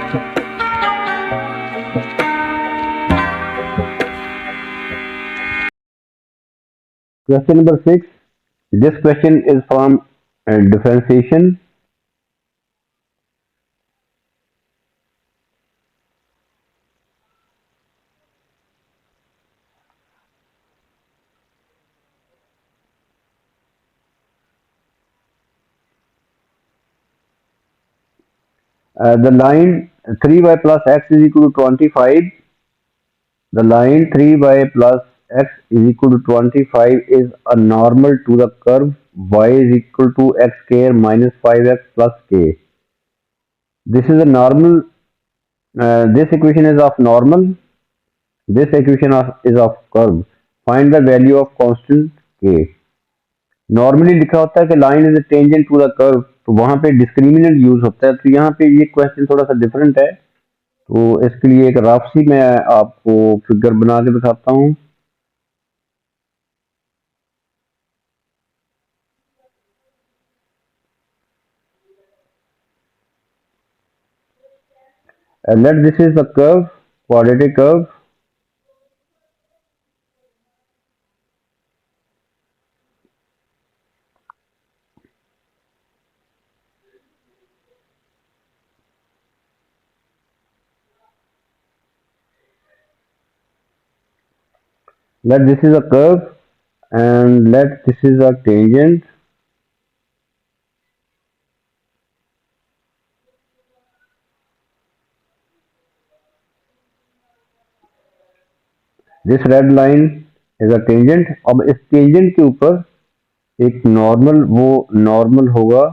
Question number 6. This question is from differentiation. The line 3y plus x is equal to 25. The line 3y plus x is equal to 25 is a normal to the curve y is equal to x square minus 5x plus k. This is a normal. This equation is of normal. This equation is of curve. Find the value of constant k. Normally लिखा होता है कि line is tangent to the curve, तो वहां पे discriminant use होता है। तो यहाँ पे ये क्वेश्चन थोड़ा सा डिफरेंट है, तो इसके लिए एक रफ सी मैं आपको फिगर बना के दिखाता हूँ। Let this is the curve, quadratic curve. Let this is a curve and let this is a tangent. This red line is a tangent। अब इस टेंजेंट के ऊपर एक नॉर्मल, वो नॉर्मल होगा,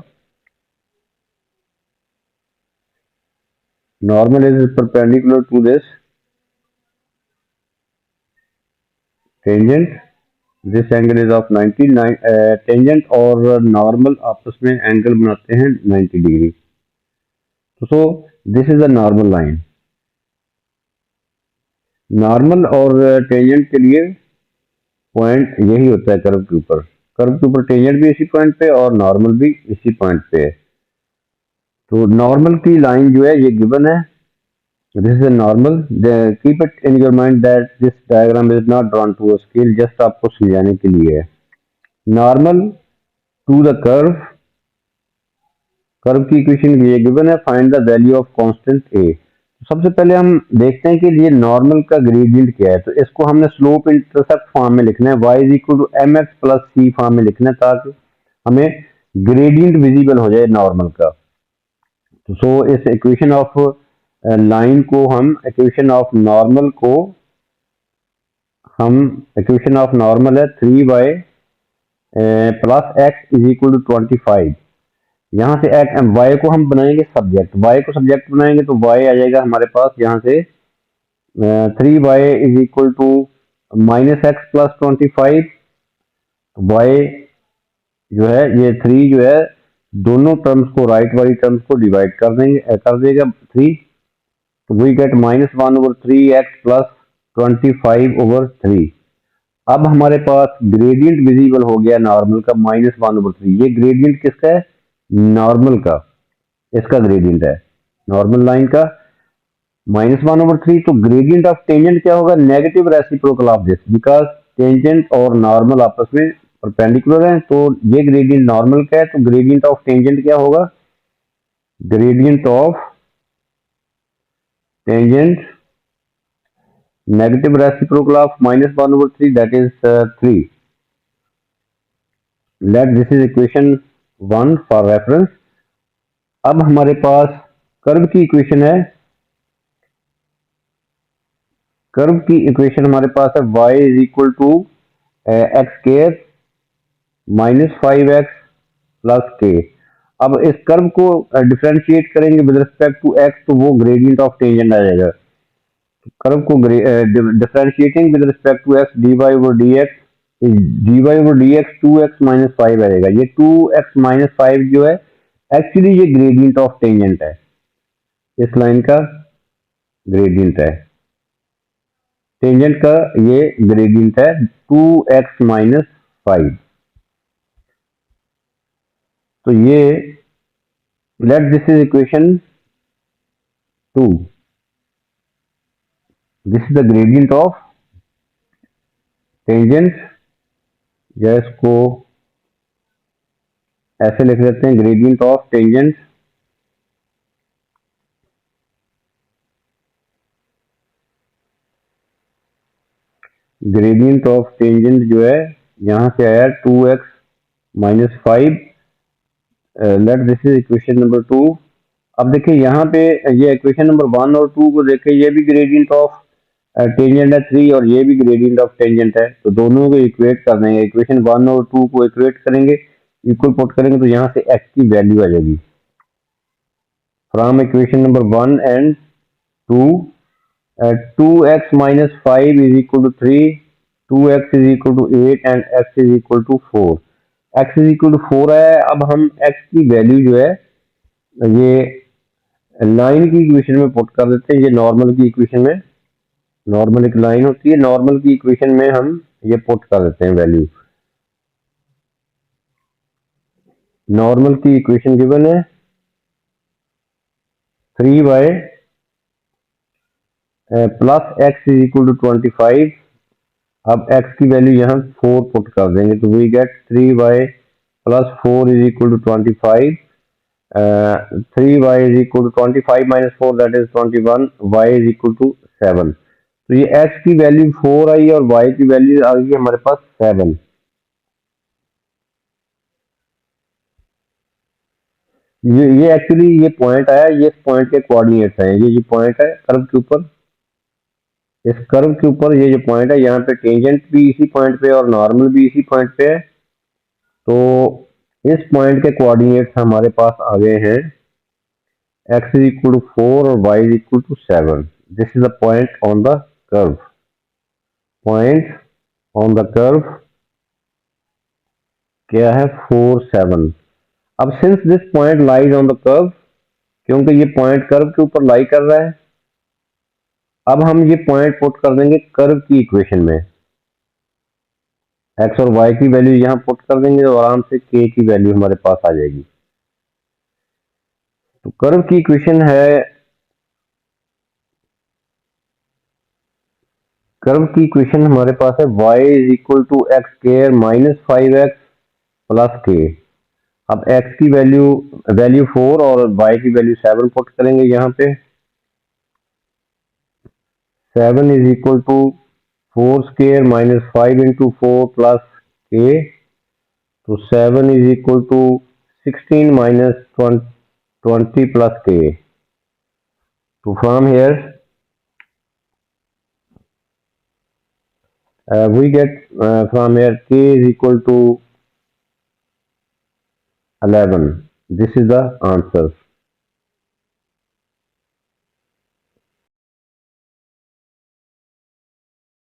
normal is perpendicular to this tangent. This angle is of 90। Tangent और normal आपस में एंगल बनाते हैं 90 degree. So this is a normal line. Normal और टेंजेंट के लिए पॉइंट यही होता है कर्व के ऊपर। कर्व के ऊपर टेंजेंट भी इसी पॉइंट पे और नॉर्मल भी इसी पॉइंट पे है। तो नॉर्मल की लाइन जो है ये गिवन है। This is a normal। Keep it in your mind that this diagram is not drawn to a scale, just आपको समझाने के लिए है। Normal to the curve, curve की इक्वेशन ये गिवन है। Find the value of constant A. सबसे पहले हम देखते हैं कि ये नॉर्मल का ग्रेडियंट क्या है। तो इसको हमने स्लोप इंटरसेप्ट फॉर्म में लिखना है, y is equal to m x plus c form में लिखना है, ताकि हमें ग्रेडियंट विजिबल हो जाए नॉर्मल का। तो सो इस इक्वेशन ऑफ लाइन को हम इक्वेशन ऑफ नॉर्मल को हम इक्वेशन ऑफ नॉर्मल है 3y plus x is equal to 25। यहाँ से y को हम बनाएंगे सब्जेक्ट, y को सब्जेक्ट बनाएंगे तो y आ जाएगा हमारे पास यहाँ से 3y is equal to minus x plus 25। y जो है ये 3 जो है दोनों टर्म्स को, राइट वाली टर्म्स को डिवाइड कर देंगे, कर देगा 3। तो वी गेट -1/3x प्लस 25/3। अब हमारे पास ग्रेडियंट विजिबल हो गया नॉर्मल का -1/3। ये ग्रेडियंट किसका है? नॉर्मल का, इसका ग्रेडियंट है नॉर्मल लाइन का -1/3। तो ग्रेडियंट ऑफ टेंजेंट क्या होगा? Negative reciprocal of this, because tangent और नॉर्मल आपस में परपेंडिकुलर है। तो ये ग्रेडियंट नॉर्मल का है, तो ग्रेडियंट ऑफ टेंजेंट क्या होगा? Gradient of tangent negative reciprocal of -1/3, that is 3। Let this is equation 1 for reference। अब हमारे पास कर्व की इक्वेशन है। कर्व की इक्वेशन हमारे पास है y is equal to x square minus 5x plus k. अब इस कर्व को डिफरेंशिएट करेंगे विद रिस्पेक्ट टू x, तो वो ग्रेडियंट ऑफ टेंजेंट आ जाएगा। कर्व को differentiating with respect to x, dy/dx 2x minus 5 आएगा। ये 2x माइनस 5 जो है एक्चुअली ये ग्रेडियंट ऑफ टेंजेंट है, इस लाइन का ग्रेडियंट है, टेंजेंट का ये ग्रेडियंट है 2x माइनस 5। तो ये let this is equation 2. This is the gradient of tangent, या इसको ऐसे लिख लेते हैं, ग्रेडियंट ऑफ टेंजेंट जो है यहां से आया 2x minus 5. Let this is equation number 2. अब देखिए यहाँ पे ये इक्वेशन नंबर 1 और 2 को देखें, ये भी ग्रेडियंट ऑफ टेंजेंट है 3 और ये भी ग्रेडियंट ऑफ टेंजेंट है, तो दोनों को इक्वेट कर देंगे. इक्वेशन 1 और 2 को इक्वेट करेंगे, इक्वल पुट करेंगे, तो यहाँ से x की वैल्यू आ जाएगी. From equation number 1 and 2, 2x minus 5 is equal to 3, 2x is equal to 8 and x is equal to 4. x is equal to 4 है. अब हम x की वैल्यू जो है ये लाइन की इक्वेशन में पुट कर देते हैं. ये नॉर्मल की इक्वेशन में, नॉर्मल एक लाइन होती है, नॉर्मल की इक्वेशन में हम ये पुट कर देते हैं वैल्यू. नॉर्मल की इक्वेशन गिवन है 3y plus x is equal to 25. अब x की वैल्यू यहाँ 4 पुट कर देंगे, तो we get 3y plus 4 is equal to 25. 3y is equal to 25 minus 4 that is 21. y is equal to 7. तो ये x की वैल्यू 4 आई और y की वैल्यू आ गई हमारे पास 7. ये एक्चुअली ये पॉइंट आया, ये इस पॉइंट के कोऑर्डिनेट्स हैं. ये पॉइंट है कर्व के ऊपर, इस कर्व के ऊपर ये जो पॉइंट है, यहाँ पे टेंजेंट भी इसी पॉइंट पे और नॉर्मल भी इसी पॉइंट पे है. तो इस पॉइंट के कोऑर्डिनेट्स हमारे पास आ गए हैं x इज इक्वल टू 4 और y is equal to 7. This is the point on the curve. Point on the curve क्या है 4, 7. अब since this point lies on the curve, क्योंकि ये पॉइंट कर्व के ऊपर लाई कर रहा है, अब हम ये पॉइंट पुट कर देंगे कर्व की इक्वेशन में. x और y की वैल्यू यहाँ पुट कर देंगे तो आराम से k की वैल्यू हमारे पास आ जाएगी. तो कर्व की इक्वेशन है, कर्व की इक्वेशन हमारे पास है y is equal to x square minus 5x plus k. अब x की वैल्यू 4 और y की वैल्यू 7 पुट करेंगे यहाँ पे. 7 is equal to 4 square minus 5 into 4 plus k. तो 7 is equal to 16 minus 20 plus k. So from here we get from here k is equal to 11. This is the answer.